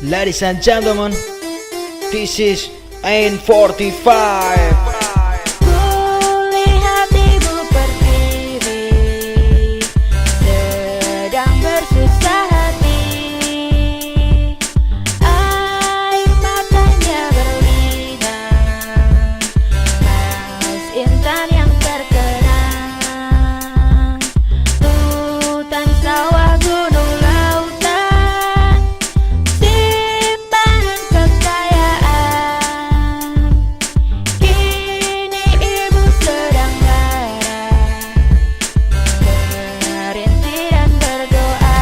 Ladies and gentlemen, this is N45. Kulihat ibu pertiwi sedang bersusah hati. Air matanya berlinang, Mas Intan yang terkenang. Hutan, sawah, gunung, lautan, simpanan kekayaan. Kini ibu sedang marah, berhenti dan berdoa.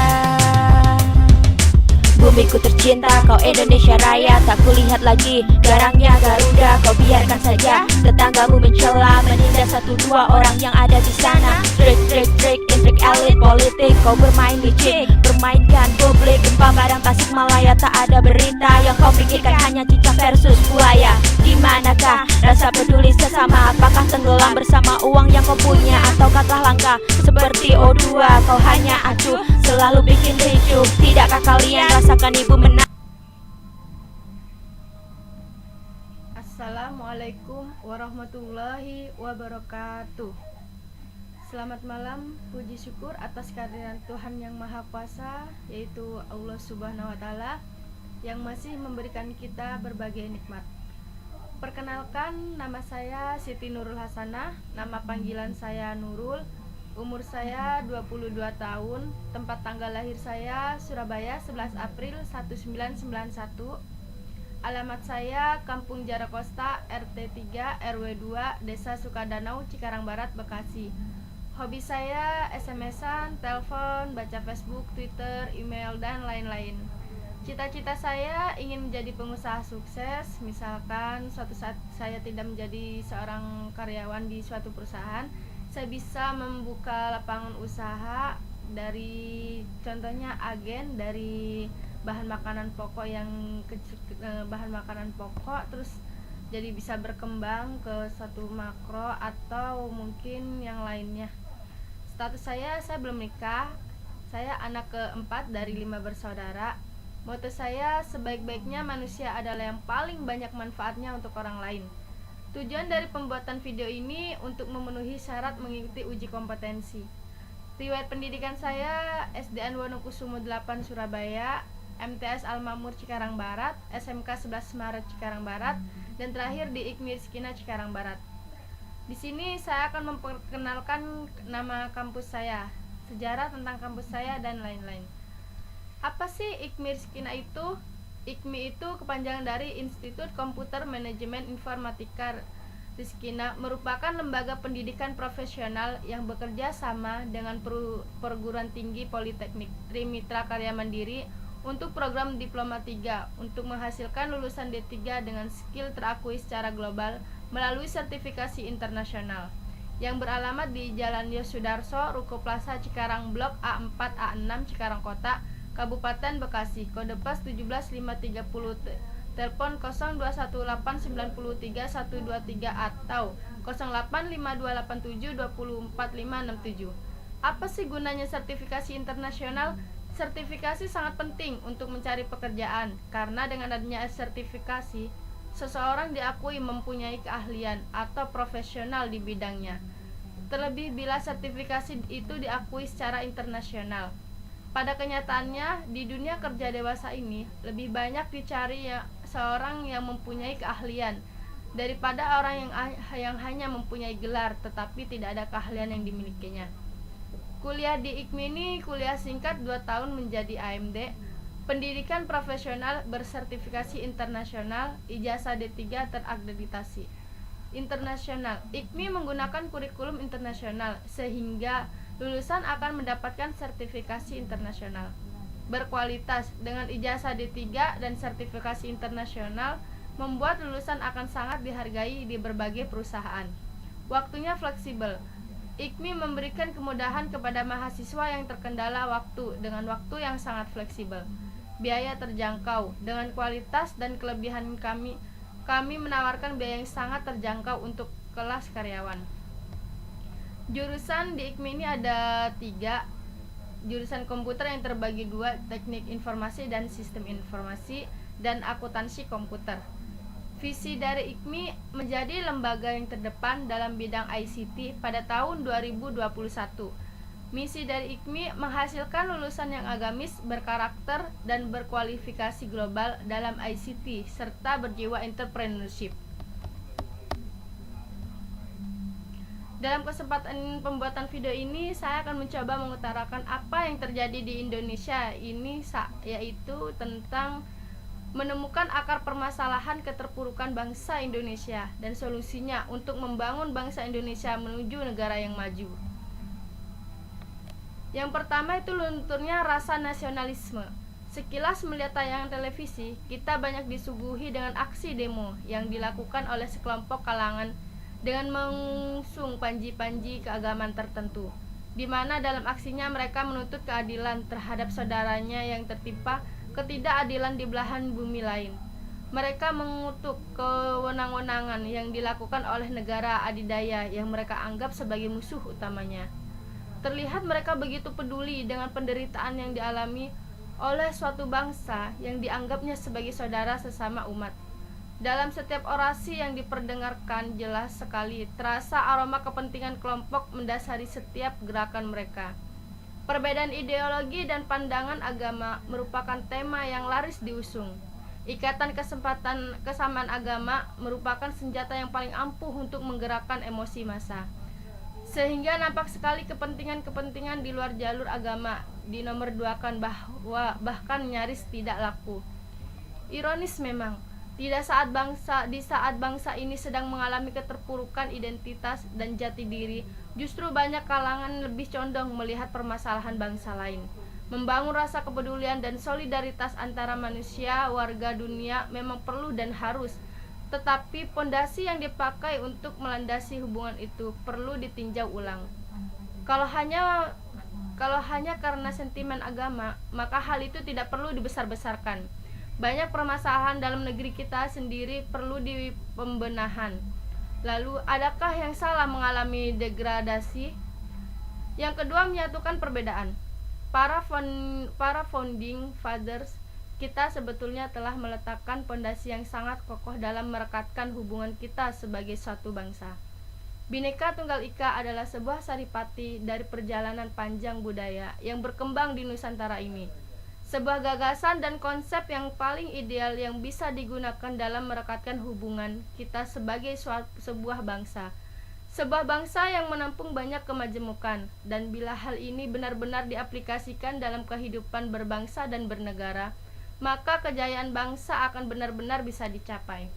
Bumiku tercinta, kau Indonesia Raya. Tak kulihat lagi garangnya Garuda. Kau biarkan saja tetanggamu mencela, menindas satu dua orang yang ada di sana. Trik intrik elit politik. Kau bermain licik, bermainkan publik. Gempa Padang Tasikmalaya tak ada berita. Yang kau pikirkan hanya cicak versus buaya. Dimanakah rasa peduli sesama? Apakah tenggelam bersama uang yang kau punya? Atau telah langka seperti O2? Kau hanya acuh, selalu bikin ricuh. Tidakkah kalian rasakan ibu menang? Assalamualaikum warahmatullahi wabarakatuh. Selamat malam, puji syukur atas kehadiran Tuhan yang Maha Kuasa, yaitu Allah Subhanahu wa Ta'ala, yang masih memberikan kita berbagai nikmat. Perkenalkan, nama saya Siti Nurul Hasanah, nama panggilan saya Nurul. Umur saya 22 tahun, tempat tanggal lahir saya Surabaya 11 April 1991. Alamat saya Kampung Jarakosta, RT 3 RW 2, Desa Sukadanau, Cikarang Barat, Bekasi. Hobi saya SMS-an, telepon, baca Facebook, Twitter, email, dan lain-lain. Cita-cita saya ingin menjadi pengusaha sukses. Misalkan suatu saat saya tidak menjadi seorang karyawan di suatu perusahaan, saya bisa membuka lapangan usaha dari, contohnya agen dari bahan makanan pokok bahan makanan pokok, terus jadi bisa berkembang ke satu makro atau mungkin yang lainnya. Status saya belum nikah. Saya anak keempat dari 5 bersaudara. Moto saya, sebaik-baiknya manusia adalah yang paling banyak manfaatnya untuk orang lain. Tujuan dari pembuatan video ini untuk memenuhi syarat mengikuti uji kompetensi. Riwayat pendidikan saya SDN Wonokusumo 8 Surabaya, MTS Al-Mamur Cikarang Barat, SMK 11 Maret Cikarang Barat, dan terakhir di IKMI Rizkina Cikarang Barat. Di sini saya akan memperkenalkan nama kampus saya, sejarah tentang kampus saya, dan lain-lain. Apa sih IKMI Rizkina itu? IKMI itu kepanjangan dari Institut Komputer Manajemen Informatika Rizkina, merupakan lembaga pendidikan profesional yang bekerja sama dengan perguruan tinggi Politeknik Trimitra Karya Mandiri untuk program Diploma 3 untuk menghasilkan lulusan D3 dengan skill terakui secara global melalui sertifikasi internasional, yang beralamat di Jalan Yosudarso, Ruko Plaza, Cikarang, Blok A4 A6, Cikarang Kota, Kabupaten Bekasi. Kode pos 17530, telepon 0218931123 atau 085287245567. Apa sih gunanya sertifikasi internasional? Sertifikasi sangat penting untuk mencari pekerjaan, karena dengan adanya sertifikasi, seseorang diakui mempunyai keahlian atau profesional di bidangnya. Terlebih bila sertifikasi itu diakui secara internasional. Pada kenyataannya, di dunia kerja dewasa ini lebih banyak dicari seorang yang mempunyai keahlian daripada orang yang hanya mempunyai gelar tetapi tidak ada keahlian yang dimilikinya. Kuliah di IKMI ini kuliah singkat 2 tahun menjadi AMD, pendidikan profesional bersertifikasi internasional, ijazah D3 terakreditasi internasional. IKMI menggunakan kurikulum internasional sehingga lulusan akan mendapatkan sertifikasi internasional berkualitas. Dengan ijazah D3 dan sertifikasi internasional, membuat lulusan akan sangat dihargai di berbagai perusahaan. Waktunya fleksibel. IKMI memberikan kemudahan kepada mahasiswa yang terkendala waktu dengan waktu yang sangat fleksibel. Biaya terjangkau. Dengan kualitas dan kelebihan kami menawarkan biaya yang sangat terjangkau untuk kelas karyawan. Jurusan di IKMI ini ada 3, jurusan komputer yang terbagi dua, teknik informasi dan sistem informasi, dan akuntansi komputer. Visi dari IKMI menjadi lembaga yang terdepan dalam bidang ICT pada tahun 2021. Misi dari IKMI menghasilkan lulusan yang agamis, berkarakter, dan berkualifikasi global dalam ICT, serta berjiwa entrepreneurship. Dalam kesempatan pembuatan video ini, saya akan mencoba mengutarakan apa yang terjadi di Indonesia ini, yaitu tentang menemukan akar permasalahan keterpurukan bangsa Indonesia dan solusinya untuk membangun bangsa Indonesia menuju negara yang maju. Yang pertama itu lunturnya rasa nasionalisme. Sekilas melihat tayangan televisi, kita banyak disuguhi dengan aksi demo yang dilakukan oleh sekelompok kalangan dengan mengusung panji-panji keagamaan tertentu, di mana dalam aksinya mereka menuntut keadilan terhadap saudaranya yang tertimpa ketidakadilan di belahan bumi lain. Mereka mengutuk kewenang-wenangan yang dilakukan oleh negara adidaya yang mereka anggap sebagai musuh utamanya. Terlihat mereka begitu peduli dengan penderitaan yang dialami oleh suatu bangsa yang dianggapnya sebagai saudara sesama umat. Dalam setiap orasi yang diperdengarkan, jelas sekali terasa aroma kepentingan kelompok mendasari setiap gerakan mereka. Perbedaan ideologi dan pandangan agama merupakan tema yang laris diusung. Ikatan kesamaan agama merupakan senjata yang paling ampuh untuk menggerakkan emosi massa. Sehingga nampak sekali kepentingan-kepentingan di luar jalur agama dinomorduakan bahkan nyaris tidak laku. Ironis memang, di saat bangsa ini sedang mengalami keterpurukan identitas dan jati diri, justru banyak kalangan lebih condong melihat permasalahan bangsa lain. Membangun rasa kepedulian dan solidaritas antara manusia, warga dunia memang perlu dan harus, tetapi pondasi yang dipakai untuk melandasi hubungan itu perlu ditinjau ulang. Kalau hanya karena sentimen agama, maka hal itu tidak perlu dibesar-besarkan. Banyak permasalahan dalam negeri kita sendiri perlu dipembenahan. Lalu, adakah yang salah mengalami degradasi? Yang kedua, menyatukan perbedaan. Para founding fathers kita sebetulnya telah meletakkan pondasi yang sangat kokoh dalam merekatkan hubungan kita sebagai suatu bangsa. Bhinneka Tunggal Ika adalah sebuah saripati dari perjalanan panjang budaya yang berkembang di Nusantara ini. Sebuah gagasan dan konsep yang paling ideal yang bisa digunakan dalam merekatkan hubungan kita sebagai sebuah bangsa. Sebuah bangsa yang menampung banyak kemajemukan, dan bila hal ini benar-benar diaplikasikan dalam kehidupan berbangsa dan bernegara, maka kejayaan bangsa akan benar-benar bisa dicapai.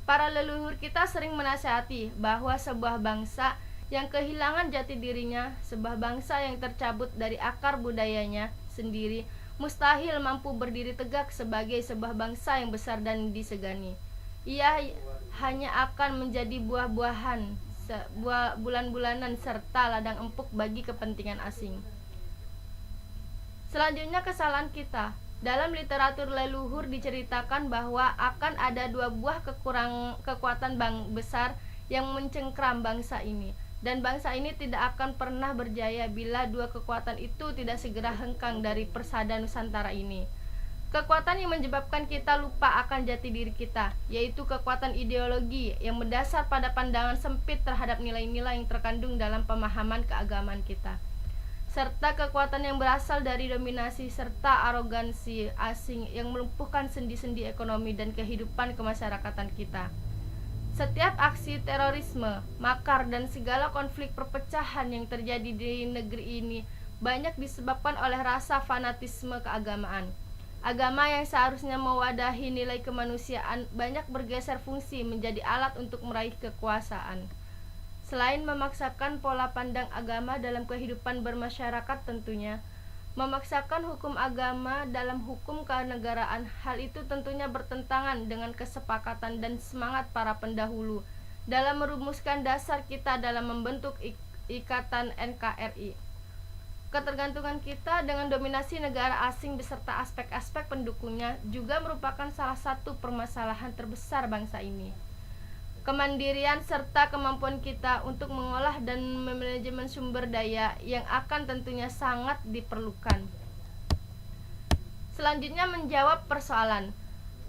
Para leluhur kita sering menasihati bahwa sebuah bangsa yang kehilangan jati dirinya, sebuah bangsa yang tercabut dari akar budayanya sendiri, mustahil mampu berdiri tegak sebagai sebuah bangsa yang besar dan disegani. Ia hanya akan menjadi bulan-bulanan serta ladang empuk bagi kepentingan asing. Selanjutnya, kesalahan kita. Dalam literatur leluhur diceritakan bahwa akan ada dua buah kekuatan besar yang mencengkram bangsa ini, dan bangsa ini tidak akan pernah berjaya bila dua kekuatan itu tidak segera hengkang dari persada Nusantara ini. Kekuatan yang menyebabkan kita lupa akan jati diri kita, yaitu kekuatan ideologi yang mendasar pada pandangan sempit terhadap nilai-nilai yang terkandung dalam pemahaman keagamaan kita, serta kekuatan yang berasal dari dominasi serta arogansi asing yang melumpuhkan sendi-sendi ekonomi dan kehidupan kemasyarakatan kita. Setiap aksi terorisme, makar, dan segala konflik perpecahan yang terjadi di negeri ini banyak disebabkan oleh rasa fanatisme keagamaan. Agama yang seharusnya mewadahi nilai kemanusiaan banyak bergeser fungsi menjadi alat untuk meraih kekuasaan. Selain memaksakan pola pandang agama dalam kehidupan bermasyarakat tentunya, memaksakan hukum agama dalam hukum kenegaraan, hal itu tentunya bertentangan dengan kesepakatan dan semangat para pendahulu dalam merumuskan dasar kita dalam membentuk ikatan NKRI. Ketergantungan kita dengan dominasi negara asing beserta aspek-aspek pendukungnya juga merupakan salah satu permasalahan terbesar bangsa ini. kemandirian serta kemampuan kita untuk mengolah dan memanajemen sumber daya yang akan tentunya sangat diperlukan. Selanjutnya menjawab persoalan,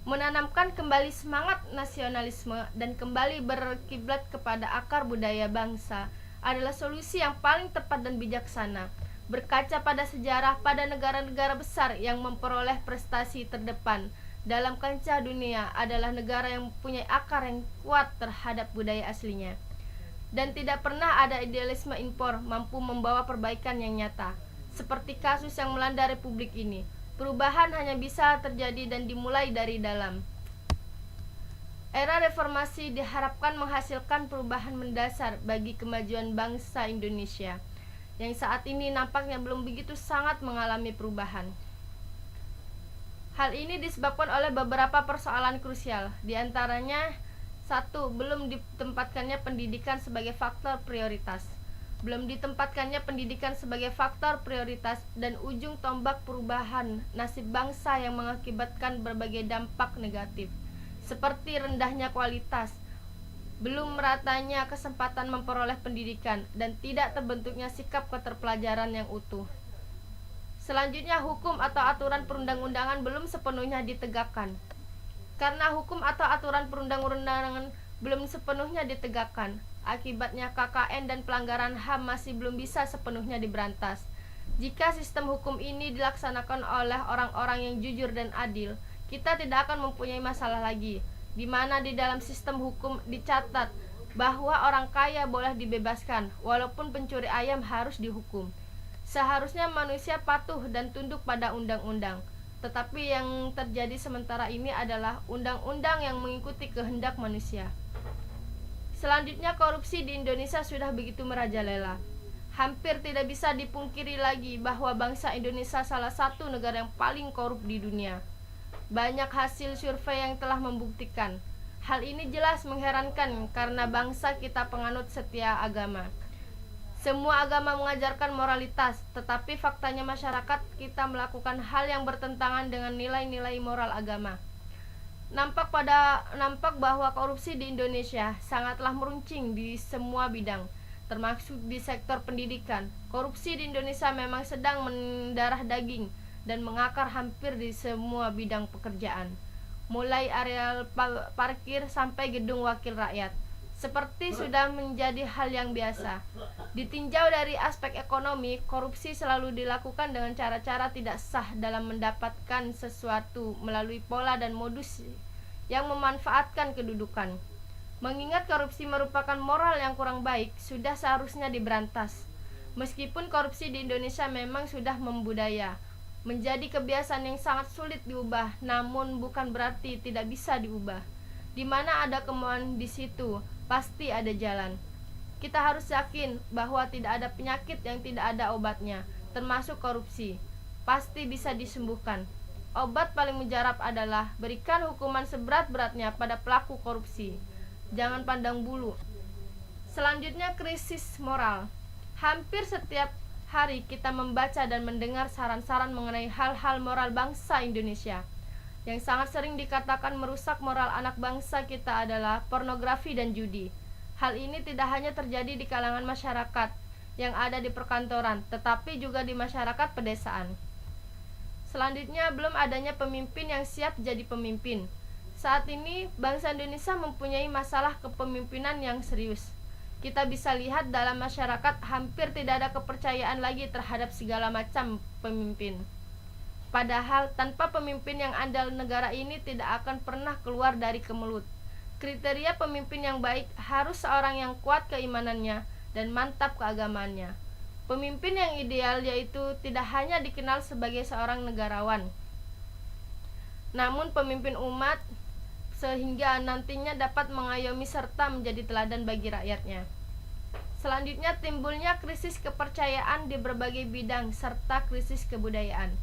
menanamkan kembali semangat nasionalisme dan kembali berkiblat kepada akar budaya bangsa adalah solusi yang paling tepat dan bijaksana. Berkaca pada sejarah pada negara-negara besar yang memperoleh prestasi terdepan dalam kancah dunia adalah negara yang mempunyai akar yang kuat terhadap budaya aslinya. Dan tidak pernah ada idealisme impor mampu membawa perbaikan yang nyata. Seperti kasus yang melanda republik ini, perubahan hanya bisa terjadi dan dimulai dari dalam. Era reformasi diharapkan menghasilkan perubahan mendasar bagi kemajuan bangsa Indonesia, yang saat ini nampaknya belum begitu sangat mengalami perubahan. Hal ini disebabkan oleh beberapa persoalan krusial, di antaranya 1. Belum ditempatkannya pendidikan sebagai faktor prioritas. Belum ditempatkannya pendidikan sebagai faktor prioritas dan ujung tombak perubahan nasib bangsa yang mengakibatkan berbagai dampak negatif, seperti rendahnya kualitas, belum meratanya kesempatan memperoleh pendidikan, dan tidak terbentuknya sikap keterpelajaran yang utuh. Selanjutnya, hukum atau aturan perundang-undangan belum sepenuhnya ditegakkan. Karena hukum atau aturan perundang-undangan belum sepenuhnya ditegakkan, akibatnya KKN dan pelanggaran HAM masih belum bisa sepenuhnya diberantas. Jika sistem hukum ini dilaksanakan oleh orang-orang yang jujur dan adil, kita tidak akan mempunyai masalah lagi, di mana di dalam sistem hukum dicatat bahwa orang kaya boleh dibebaskan, walaupun pencuri ayam harus dihukum. Seharusnya manusia patuh dan tunduk pada undang-undang, tetapi yang terjadi sementara ini adalah undang-undang yang mengikuti kehendak manusia. Selanjutnya, korupsi di Indonesia sudah begitu merajalela. Hampir tidak bisa dipungkiri lagi bahwa bangsa Indonesia salah satu negara yang paling korup di dunia. Banyak hasil survei yang telah membuktikan. Hal ini jelas mengherankan karena bangsa kita penganut setia agama. Semua agama mengajarkan moralitas, tetapi faktanya masyarakat kita melakukan hal yang bertentangan dengan nilai-nilai moral agama. Nampak bahwa korupsi di Indonesia sangatlah meruncing di semua bidang, termasuk di sektor pendidikan. Korupsi di Indonesia memang sedang mendarah daging dan mengakar hampir di semua bidang pekerjaan, mulai areal parkir sampai gedung wakil rakyat. Seperti sudah menjadi hal yang biasa. Ditinjau dari aspek ekonomi, korupsi selalu dilakukan dengan cara-cara tidak sah dalam mendapatkan sesuatu melalui pola dan modus yang memanfaatkan kedudukan. Mengingat korupsi merupakan moral yang kurang baik, sudah seharusnya diberantas. Meskipun korupsi di Indonesia memang sudah membudaya, menjadi kebiasaan yang sangat sulit diubah, namun bukan berarti tidak bisa diubah. Di mana ada kemauan, di situ pasti ada jalan. Kita harus yakin bahwa tidak ada penyakit yang tidak ada obatnya, termasuk korupsi. Pasti bisa disembuhkan. Obat paling mujarab adalah berikan hukuman seberat-beratnya pada pelaku korupsi. Jangan pandang bulu. Selanjutnya, krisis moral. Hampir setiap hari kita membaca dan mendengar saran-saran mengenai hal-hal moral bangsa Indonesia. Yang sangat sering dikatakan merusak moral anak bangsa kita adalah pornografi dan judi. Hal ini tidak hanya terjadi di kalangan masyarakat yang ada di perkantoran, tetapi juga di masyarakat pedesaan. Selanjutnya, belum adanya pemimpin yang siap jadi pemimpin. Saat ini, bangsa Indonesia mempunyai masalah kepemimpinan yang serius. Kita bisa lihat dalam masyarakat hampir tidak ada kepercayaan lagi terhadap segala macam pemimpin. Padahal tanpa pemimpin yang andal, negara ini tidak akan pernah keluar dari kemelut. Kriteria pemimpin yang baik harus seorang yang kuat keimanannya dan mantap keagamaannya. Pemimpin yang ideal yaitu tidak hanya dikenal sebagai seorang negarawan, namun pemimpin umat, sehingga nantinya dapat mengayomi serta menjadi teladan bagi rakyatnya. Selanjutnya, timbulnya krisis kepercayaan di berbagai bidang serta krisis kebudayaan.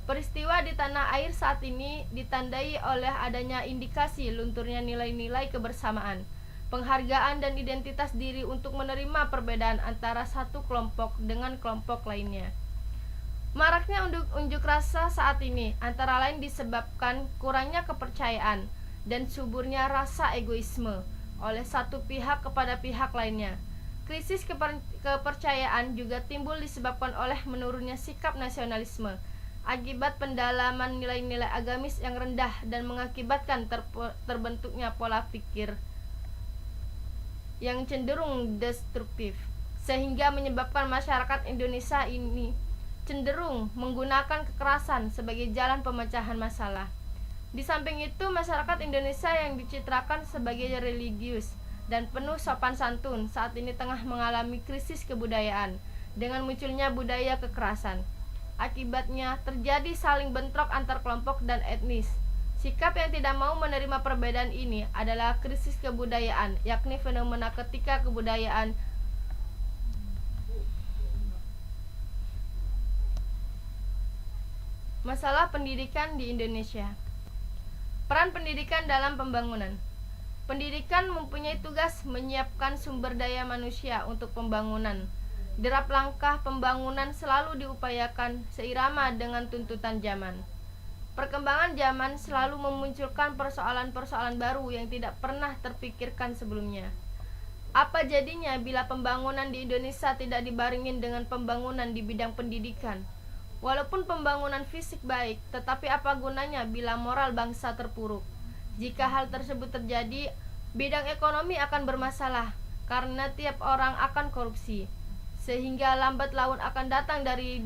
Peristiwa di tanah air saat ini ditandai oleh adanya indikasi lunturnya nilai-nilai kebersamaan, penghargaan dan identitas diri untuk menerima perbedaan antara satu kelompok dengan kelompok lainnya. Maraknya unjuk rasa saat ini antara lain disebabkan kurangnya kepercayaan dan suburnya rasa egoisme, oleh satu pihak kepada pihak lainnya. Krisis kepercayaan juga timbul disebabkan oleh menurunnya sikap nasionalisme akibat pendalaman nilai-nilai agamis yang rendah dan mengakibatkan terbentuknya pola pikir yang cenderung destruktif, sehingga menyebabkan masyarakat Indonesia ini cenderung menggunakan kekerasan sebagai jalan pemecahan masalah. Di samping itu, masyarakat Indonesia yang dicitrakan sebagai religius dan penuh sopan santun saat ini tengah mengalami krisis kebudayaan dengan munculnya budaya kekerasan. Akibatnya terjadi saling bentrok antar kelompok dan etnis. Sikap yang tidak mau menerima perbedaan ini adalah krisis kebudayaan, yakni fenomena ketika kebudayaan masalah pendidikan di Indonesia. Peran pendidikan dalam pembangunan. Pendidikan mempunyai tugas menyiapkan sumber daya manusia untuk pembangunan. Derap langkah pembangunan selalu diupayakan seirama dengan tuntutan zaman. Perkembangan zaman selalu memunculkan persoalan-persoalan baru yang tidak pernah terpikirkan sebelumnya. Apa jadinya bila pembangunan di Indonesia tidak dibaringin dengan pembangunan di bidang pendidikan? Walaupun pembangunan fisik baik, tetapi apa gunanya bila moral bangsa terpuruk? Jika hal tersebut terjadi, bidang ekonomi akan bermasalah karena tiap orang akan korupsi, sehingga lambat laun akan datang hari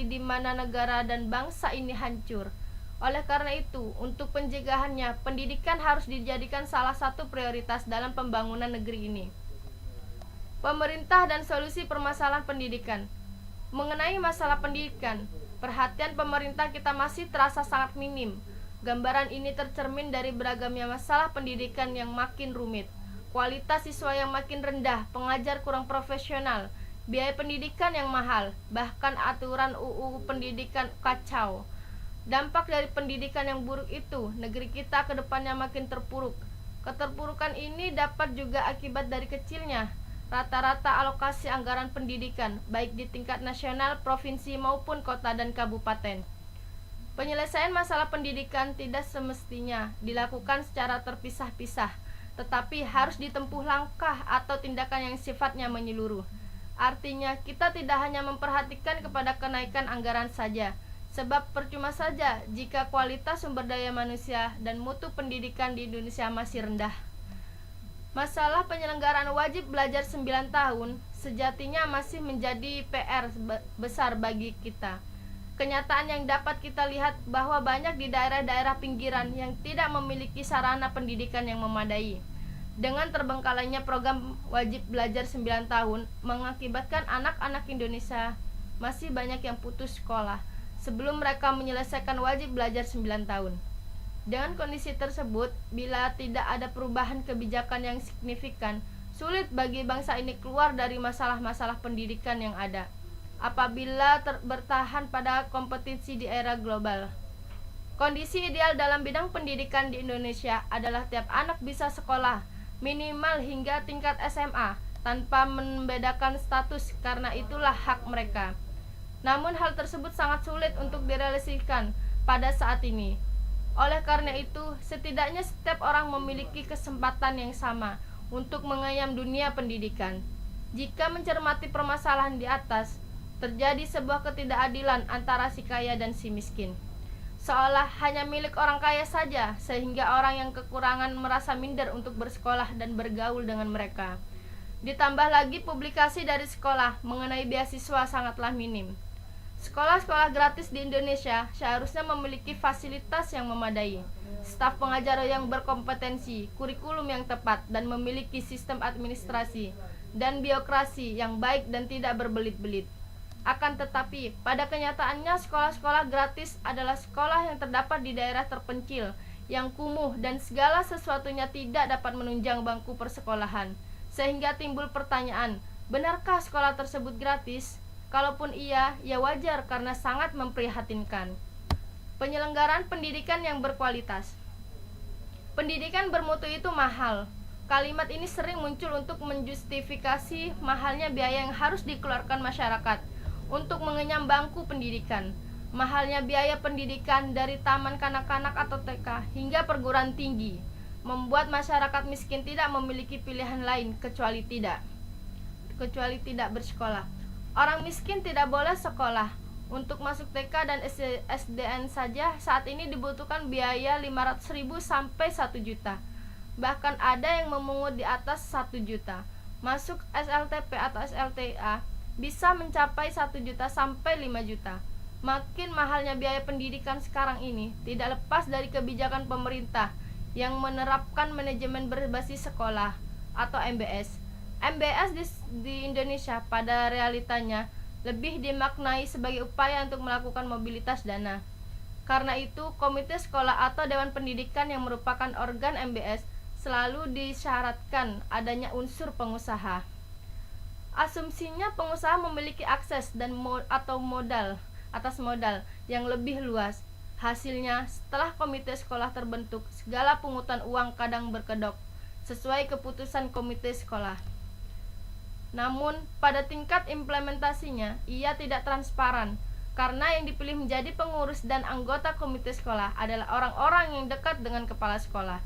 di mana negara dan bangsa ini hancur. Oleh karena itu, untuk pencegahannya, pendidikan harus dijadikan salah satu prioritas dalam pembangunan negeri ini. Pemerintah dan solusi permasalahan pendidikan. Mengenai masalah pendidikan, perhatian pemerintah kita masih terasa sangat minim. Gambaran ini tercermin dari beragamnya masalah pendidikan yang makin rumit, kualitas siswa yang makin rendah, pengajar kurang profesional, biaya pendidikan yang mahal, bahkan aturan UU pendidikan kacau. Dampak dari pendidikan yang buruk itu, negeri kita ke depannya makin terpuruk. Keterpurukan ini dapat juga akibat dari kecilnya rata-rata alokasi anggaran pendidikan, baik di tingkat nasional, provinsi maupun kota dan kabupaten. Penyelesaian masalah pendidikan tidak semestinya dilakukan secara terpisah-pisah, tetapi harus ditempuh langkah atau tindakan yang sifatnya menyeluruh. Artinya, kita tidak hanya memperhatikan kepada kenaikan anggaran saja, sebab percuma saja jika kualitas sumber daya manusia dan mutu pendidikan di Indonesia masih rendah. Masalah penyelenggaraan wajib belajar 9 tahun sejatinya masih menjadi PR besar bagi kita. Kenyataan yang dapat kita lihat bahwa banyak di daerah-daerah pinggiran yang tidak memiliki sarana pendidikan yang memadai. Dengan terbengkalainya program wajib belajar 9 tahun mengakibatkan anak-anak Indonesia masih banyak yang putus sekolah sebelum mereka menyelesaikan wajib belajar 9 tahun. Dengan kondisi tersebut, bila tidak ada perubahan kebijakan yang signifikan, sulit bagi bangsa ini keluar dari masalah-masalah pendidikan yang ada. Apabila bertahan pada kompetisi di era global. Kondisi ideal dalam bidang pendidikan di Indonesia adalah tiap anak bisa sekolah, minimal hingga tingkat SMA, tanpa membedakan status karena itulah hak mereka. Namun hal tersebut sangat sulit untuk direalisasikan pada saat ini. Oleh karena itu, setidaknya setiap orang memiliki kesempatan yang sama untuk mengayam dunia pendidikan. Jika mencermati permasalahan di atas, terjadi sebuah ketidakadilan antara si kaya dan si miskin. Seolah hanya milik orang kaya saja, sehingga orang yang kekurangan merasa minder untuk bersekolah dan bergaul dengan mereka. Ditambah lagi publikasi dari sekolah mengenai beasiswa sangatlah minim. Sekolah-sekolah gratis di Indonesia seharusnya memiliki fasilitas yang memadai, staf pengajar yang berkompetensi, kurikulum yang tepat, dan memiliki sistem administrasi dan birokrasi yang baik dan tidak berbelit-belit. Akan tetapi, pada kenyataannya sekolah-sekolah gratis adalah sekolah yang terdapat di daerah terpencil, yang kumuh dan segala sesuatunya tidak dapat menunjang bangku persekolahan. Sehingga timbul pertanyaan, benarkah sekolah tersebut gratis? Kalaupun iya, ya wajar karena sangat memprihatinkan. Penyelenggaraan pendidikan yang berkualitas. Pendidikan bermutu itu mahal. Kalimat ini sering muncul untuk menjustifikasi mahalnya biaya yang harus dikeluarkan masyarakat untuk mengenyam bangku pendidikan. Mahalnya biaya pendidikan dari taman kanak-kanak atau TK hingga perguruan tinggi. membuat masyarakat miskin tidak memiliki pilihan lain kecuali tidak bersekolah. Orang miskin tidak boleh sekolah. Untuk masuk TK dan SDN saja saat ini dibutuhkan biaya 500.000 sampai 1 juta. Bahkan ada yang memungut di atas 1 juta. Masuk SLTP atau SLTA bisa mencapai 1 juta sampai 5 juta. Makin mahalnya biaya pendidikan sekarang ini tidak lepas dari kebijakan pemerintah yang menerapkan manajemen berbasis sekolah atau MBS. MBS di Indonesia pada realitanya lebih dimaknai sebagai upaya untuk melakukan mobilitas dana. Karena itu, komite sekolah atau dewan pendidikan yang merupakan organ MBS selalu disyaratkan adanya unsur pengusaha. Asumsinya pengusaha memiliki akses dan modal yang lebih luas. Hasilnya, setelah komite sekolah terbentuk, segala pungutan uang kadang berkedok sesuai keputusan komite sekolah. Namun, pada tingkat implementasinya, ia tidak transparan, karena yang dipilih menjadi pengurus dan anggota komite sekolah adalah orang-orang yang dekat dengan kepala sekolah.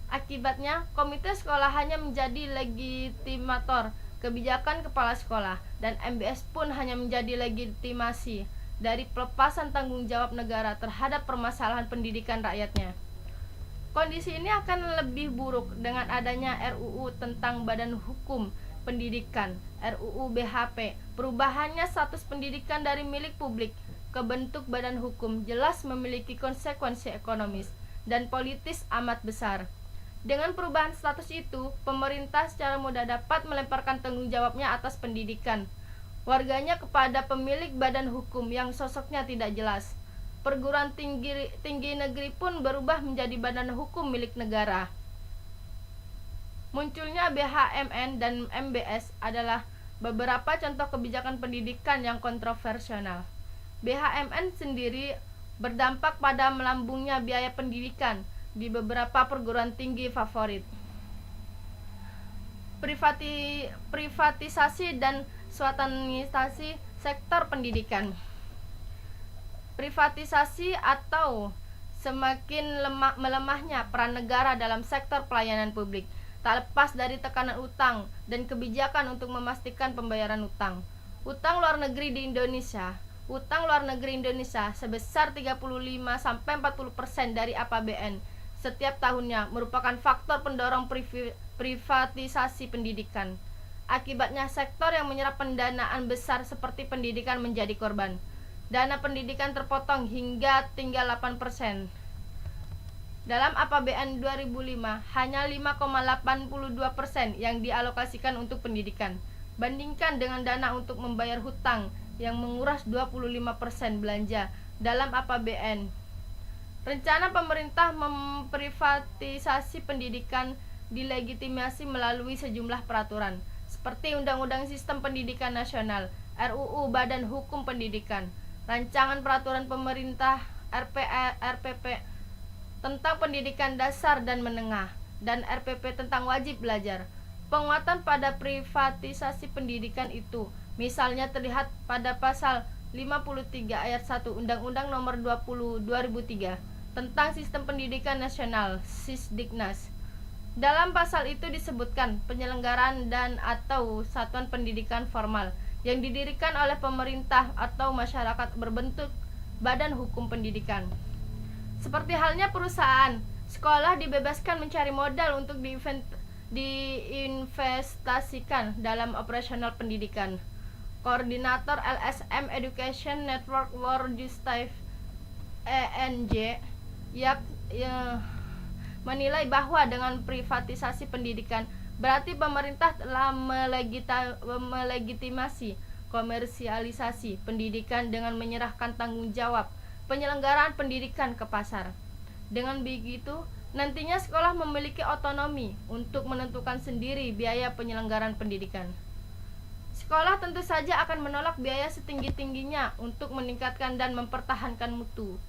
Akibatnya, komite sekolah hanya menjadi legitimator kebijakan kepala sekolah, dan MBS pun hanya menjadi legitimasi dari pelepasan tanggung jawab negara terhadap permasalahan pendidikan rakyatnya. Kondisi ini akan lebih buruk dengan adanya RUU tentang Badan Hukum Pendidikan, RUU BHP. Perubahannya status pendidikan dari milik publik ke bentuk badan hukum jelas memiliki konsekuensi ekonomis dan politis amat besar. Dengan perubahan status itu, pemerintah secara mudah dapat melemparkan tanggung jawabnya atas pendidikan warganya kepada pemilik badan hukum yang sosoknya tidak jelas. Perguruan tinggi negeri pun berubah menjadi badan hukum milik negara. Munculnya BHMN dan MBS adalah beberapa contoh kebijakan pendidikan yang kontroversial. BHMN sendiri berdampak pada melambungnya biaya pendidikan di beberapa perguruan tinggi favorit. Privatisasi dan swatanisasi sektor pendidikan. Privatisasi atau semakin melemahnya peran negara dalam sektor pelayanan publik tak lepas dari tekanan utang dan kebijakan untuk memastikan pembayaran utang. Utang luar negeri Indonesia sebesar 35-40% dari APBN setiap tahunnya merupakan faktor pendorong privatisasi pendidikan. Akibatnya sektor yang menyerap pendanaan besar seperti pendidikan menjadi korban. Dana pendidikan terpotong hingga tinggal 8%. Dalam APBN 2005, hanya 5,82% yang dialokasikan untuk pendidikan. Bandingkan dengan dana untuk membayar hutang yang menguras 25% belanja dalam APBN. Rencana pemerintah memprivatisasi pendidikan dilegitimasi melalui sejumlah peraturan, seperti Undang-Undang Sistem Pendidikan Nasional, RUU Badan Hukum Pendidikan, Rancangan Peraturan Pemerintah RPP tentang pendidikan dasar dan menengah, dan RPP tentang wajib belajar. Penguatan pada privatisasi pendidikan itu misalnya terlihat pada pasal 53 ayat 1 Undang-Undang Nomor 20 2003 tentang Sistem Pendidikan Nasional (Sisdiknas). Dalam pasal itu disebutkan penyelenggaraan dan atau satuan pendidikan formal yang didirikan oleh pemerintah atau masyarakat berbentuk badan hukum pendidikan. Seperti halnya perusahaan, sekolah dibebaskan mencari modal untuk diinvestasikan dalam operasional pendidikan. Koordinator LSM Education Network World Justice ENJ menilai bahwa dengan privatisasi pendidikan berarti pemerintah telah melegitimasi komersialisasi pendidikan dengan menyerahkan tanggung jawab penyelenggaraan pendidikan ke pasar. Dengan begitu, nantinya sekolah memiliki otonomi untuk menentukan sendiri biaya penyelenggaraan pendidikan. Sekolah tentu saja akan menolak biaya setinggi-tingginya untuk meningkatkan dan mempertahankan mutu.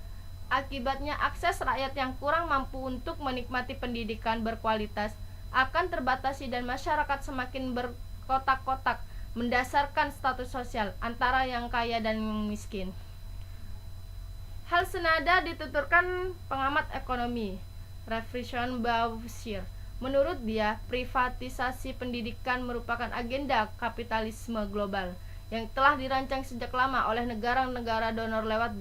Akibatnya, akses rakyat yang kurang mampu untuk menikmati pendidikan berkualitas akan terbatasi dan masyarakat semakin berkotak-kotak mendasarkan status sosial antara yang kaya dan yang miskin. Hal senada dituturkan pengamat ekonomi Refreshon Baushir. Menurut dia, privatisasi pendidikan merupakan agenda kapitalisme global yang telah dirancang sejak lama oleh negara-negara donor lewat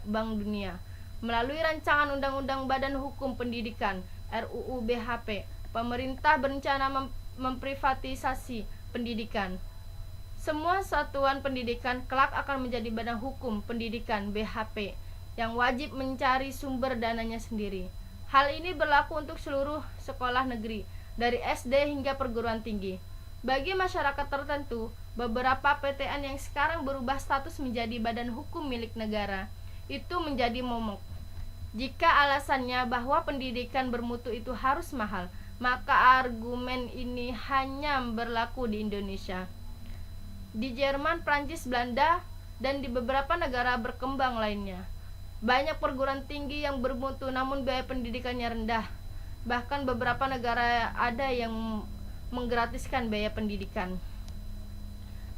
Bank Dunia. Melalui rancangan Undang-Undang Badan Hukum Pendidikan (RUU BHP), pemerintah berencana memprivatisasi pendidikan. Semua satuan pendidikan kelak akan menjadi Badan Hukum Pendidikan (BHP) yang wajib mencari sumber dananya sendiri. Hal ini berlaku untuk seluruh sekolah negeri, dari SD hingga perguruan tinggi. Bagi masyarakat tertentu, beberapa PTN yang sekarang berubah status menjadi badan hukum milik negara, itu menjadi momok. Jika alasannya bahwa pendidikan bermutu itu harus mahal, maka argumen ini hanya berlaku di Indonesia. Di Jerman, Prancis, Belanda, dan di beberapa negara berkembang lainnya, banyak perguruan tinggi yang bermutu namun biaya pendidikannya rendah. Bahkan beberapa negara ada yang menggratiskan biaya pendidikan.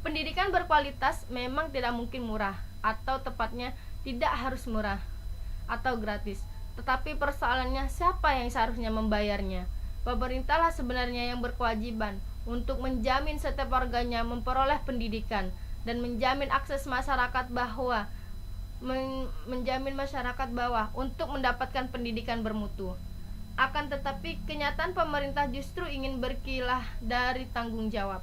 Pendidikan berkualitas memang tidak mungkin murah, atau tepatnya tidak harus murah atau gratis. Tetapi persoalannya siapa yang seharusnya membayarnya? Pemerintahlah sebenarnya yang berkewajiban untuk menjamin setiap warganya memperoleh pendidikan dan menjamin akses masyarakat bawah untuk mendapatkan pendidikan bermutu. Akan tetapi kenyataan pemerintah justru ingin berkilah dari tanggung jawab.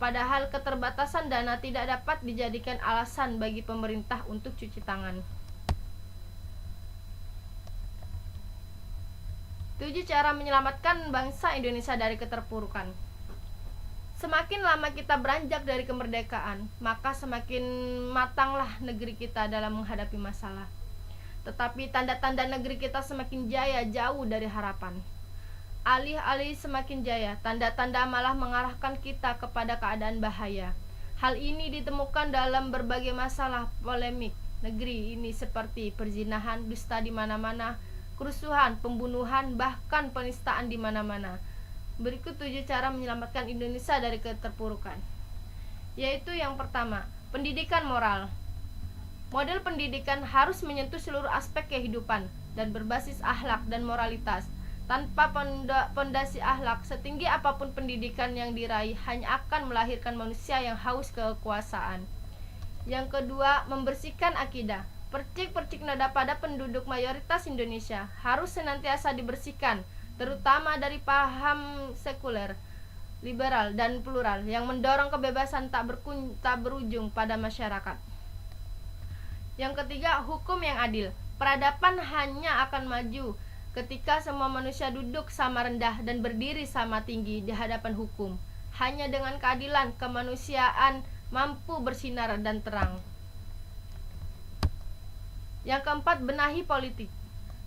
Padahal keterbatasan dana tidak dapat dijadikan alasan bagi pemerintah untuk cuci tangan. 7 cara menyelamatkan bangsa Indonesia dari keterpurukan. Semakin lama kita beranjak dari kemerdekaan, maka semakin matanglah negeri kita dalam menghadapi masalah. Tetapi tanda-tanda negeri kita semakin jaya jauh dari harapan. Alih-alih semakin jaya, tanda-tanda malah mengarahkan kita kepada keadaan bahaya. Hal ini ditemukan dalam berbagai masalah polemik negeri ini seperti perzinahan, dusta di mana-mana, kerusuhan, pembunuhan, bahkan penistaan di mana-mana. Berikut 7 cara menyelamatkan Indonesia dari keterpurukan. Yaitu yang pertama, pendidikan moral. Model pendidikan harus menyentuh seluruh aspek kehidupan dan berbasis akhlak dan moralitas. Tanpa pondasi akhlak, setinggi apapun pendidikan yang diraih hanya akan melahirkan manusia yang haus kekuasaan. Yang kedua, membersihkan akidah. Percik-percik noda pada penduduk mayoritas Indonesia harus senantiasa dibersihkan, terutama dari paham sekuler, liberal, dan plural yang mendorong kebebasan tak berujung pada masyarakat. Yang ketiga, hukum yang adil. Peradaban hanya akan maju ketika semua manusia duduk sama rendah dan berdiri sama tinggi di hadapan hukum. Hanya dengan keadilan, kemanusiaan mampu bersinar dan terang. Yang keempat, benahi politik.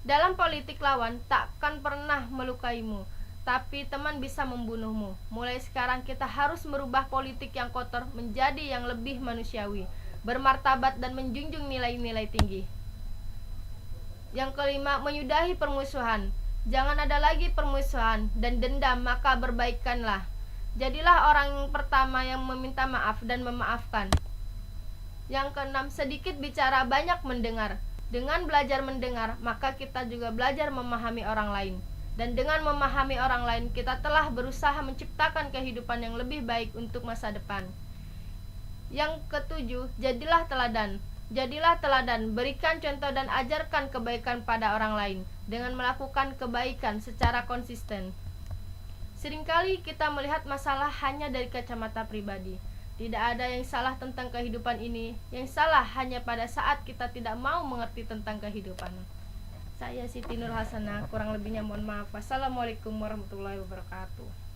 Dalam politik lawan takkan pernah melukaimu, tapi teman bisa membunuhmu. Mulai sekarang kita harus merubah politik yang kotor menjadi yang lebih manusiawi, bermartabat dan menjunjung nilai-nilai tinggi. Yang kelima, menyudahi permusuhan. Jangan ada lagi permusuhan dan dendam, maka berbaikanlah. Jadilah orang pertama yang meminta maaf dan memaafkan. Yang keenam, sedikit bicara, banyak mendengar. Dengan belajar mendengar, maka kita juga belajar memahami orang lain. Dan dengan memahami orang lain, kita telah berusaha menciptakan kehidupan yang lebih baik untuk masa depan. Yang ketujuh, jadilah teladan. Jadilah teladan, berikan contoh dan ajarkan kebaikan pada orang lain dengan melakukan kebaikan secara konsisten. Seringkali kita melihat masalah hanya dari kacamata pribadi. Tidak ada yang salah tentang kehidupan ini. Yang salah hanya pada saat kita tidak mau mengerti tentang kehidupan. Saya Siti Nur Hasanah, kurang lebihnya mohon maaf. Wassalamualaikum warahmatullahi wabarakatuh.